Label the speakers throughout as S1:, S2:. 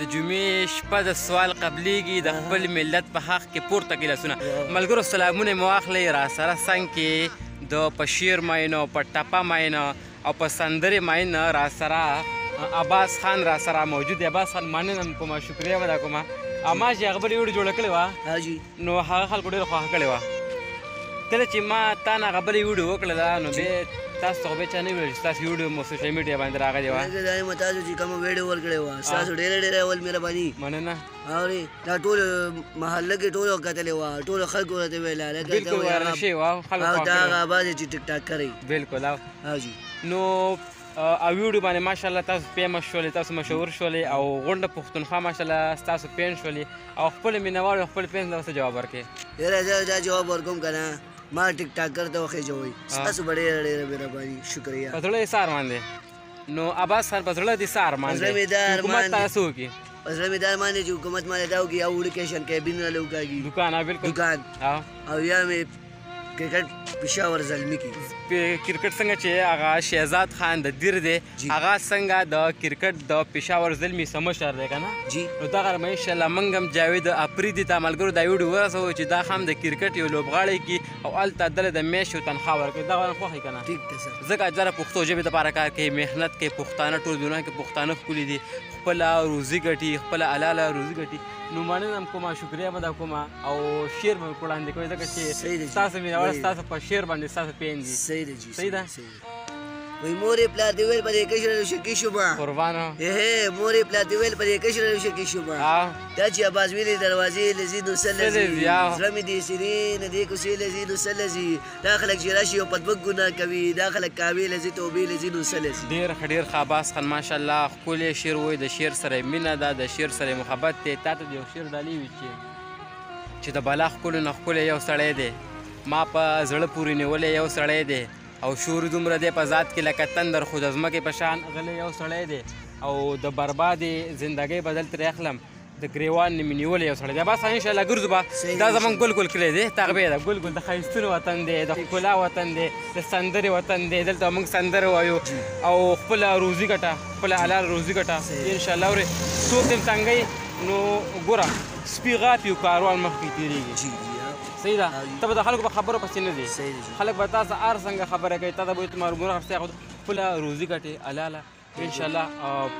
S1: د جمعې شپه د سوال قبلیږي د خپل ملت په حق کې پورته کړي لاسونه. ملګرو سلامونه مو واخلئ را سره څنګ کې د په شعر ماین او په ټپه ماین او په سندرې ماین را سره عباس خان را سره موجود دی. عباس خان مننه کومه شکریه ودا کومه. اما چې هغه بلې ویډیو جوړه کړې وه نو هغه خلکو ډېره خوښه کړې وه. کله چې ما تا نه هغه بلې ویډیو وکړله نو بیا تاسو ته خو بیا چا نه ویل چې ستاسو ویډیو مو سوشل میډیا باندې راغلې وه.
S2: تاسو چې کومه ویډیو ورکړې وه ستاسو ډېره اول مهرباني
S1: مننه.
S2: اورې دا ټول محله کې ټولو کتلې وه ټولو خلکو ورته ویله
S1: بلکل ویرانه شوې وه خلکو
S2: دا هغه عباس چې ټیک ټاک کوي.
S1: بلکل
S2: او جي
S1: نو ویډیو باندې ماشاءالله تاسو فیمس شولې تاسو مشهور شولې او غونډه پښتونخوا ماشاءالله ستاسو پین شولې او خپل مینهوالو خپل پین ته څه جواب ورکړې؟
S2: یاره زه دا جواب ورکوم که نه ما ټیک ټاکر ته وخېجوئ ستاسو به ډېره مهرباني شکریه.
S1: په زړه یې څه ارمان دی؟ نو عباس خان په زړه دې څه ارمان دی چې حکومت ته څه وکړي؟
S2: په زړه مې دا ارمان دی چې حکومت ماته دا وکړي او وډیکیشن کابینونه له وکاږي
S1: دکان بلکل
S2: دکان او یا مې کرکټ پېښور زلمي کړي.
S1: کرکټ څنګه چې هغه شهزاد خان د دیر دی هغه څنګه د کرکټ د پېښور زلمي څه مشر دی که نه
S2: جي
S1: نو دغه انشاءالله موږ هم جاوید افریدي ته ملګرو دا ویډیو ورسوو چې دا هم د کرکټ یو لوبغاړی کي او هلته دله د میاشت یو تنخوا ورکوي. دغه نه خوښ یې که نه
S2: ټیک ده سر
S1: ځکه جره پښتو ژبې دپاره کار کوي محنت کوي پښتانه ټول دنیا کې پښتانه ښکلي دي خپله روزي ګټي خپله حلاله روزي ګټي. نو مننه هم کومه شکریه به دا کومه او شعر به وړاندې کوئ ځکه چې ستاسو مینهوال ستاسو په شعر باندې ستاسو پین دي.
S2: صحیح ده جي
S1: صحیح ده
S2: وای مورې پلار دې ویل په دې کشر شکی شوبه
S1: قربانو
S2: مورې پلار دې ویل په دې کشر شکی شوبه دا چې عباس ویلې دروازې لذیذ سلزي زړه مې دې سیرین دې کوڅې لذیذ سلزي دا خلک چې راشي او پدبک ګناه کوي دا خلک کاوي لذي توبې لذیذ سلزي.
S1: ډېر ښه عباس خان ماشاءالله ښکلی شعر وایي د شعر سره مینه ده د شعر سره محبت دی. تا ته د یو شعر ډالۍ وي چې د بلا ښکلو نه ښکلی یو سړی دی ما په زړه پورې نیولی یو سړی دی او شور دومره دی په ذات کې لکه تندر خو د ځمکې په شان غلی یو سړی دی او د بربادې زندګۍ بدل ترې اخلم د ګریوان نه مې نیولی یو سړی دی. بس انشاءالله ګرځو به دا زموږ ګل کلی دی تغبې ده ګل د ښایستونو وطن دی د ښکلا وطن دی د سندرې وطن دی دلته موږ سندرې وایو او خپله روزي ګټه خپله حلال روزي ګټه انشاءالله اورې څوک دې تنګوي نو ګوره سپي غاپي او کاروان مخکې تېرېږي. صحیح ده ته به د خلکو په خبرو پسې نه ځې خلک به تا څه هر څنګه خبره کوي تا ته به مارګونه اخیستی خپله روزي ګټې حلاله انشاءالله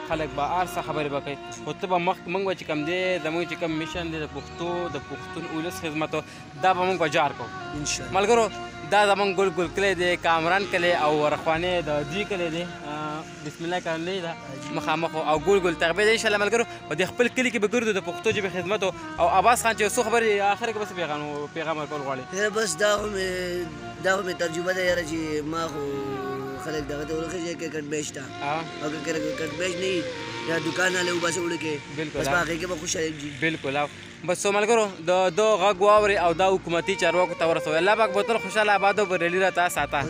S1: خلک به هر څه خبرې به کوي خو ته به موږ به چې کوم دی زموږ چې کوم میشن دی د پښتو د پښتون اولس خدمت دا به موږ به جار کوو ملګرو. دا زموږ ګل کلی دی کامران کلی او ورخوانې د دوی کلی دی بسم الله کلی ده مخامخ او ګل تغبې دی انشاءالله ملګرو په دې خپل کلي کې به ګرځو د پښتو ژبې خدمت او عباس خان چې څو خبرې آخر کې بس پیغام ورکول غواړي؟
S2: بس دا خو مې ترجمه ده یاره چې ما خو خلک دغه ته ورخېږي کرکټ میچ ته او که کرکټ میچ نه وي یا دوکان نه وباسي وړو کې بس په هغې کې به خوشحاله یم.
S1: بلکل بس ملګرو د ده غږ واورئ او دا حکومتي چارواکو ته ورسوئ. الله پاک به تل خوشحاله آباد او بریالي راته ساته.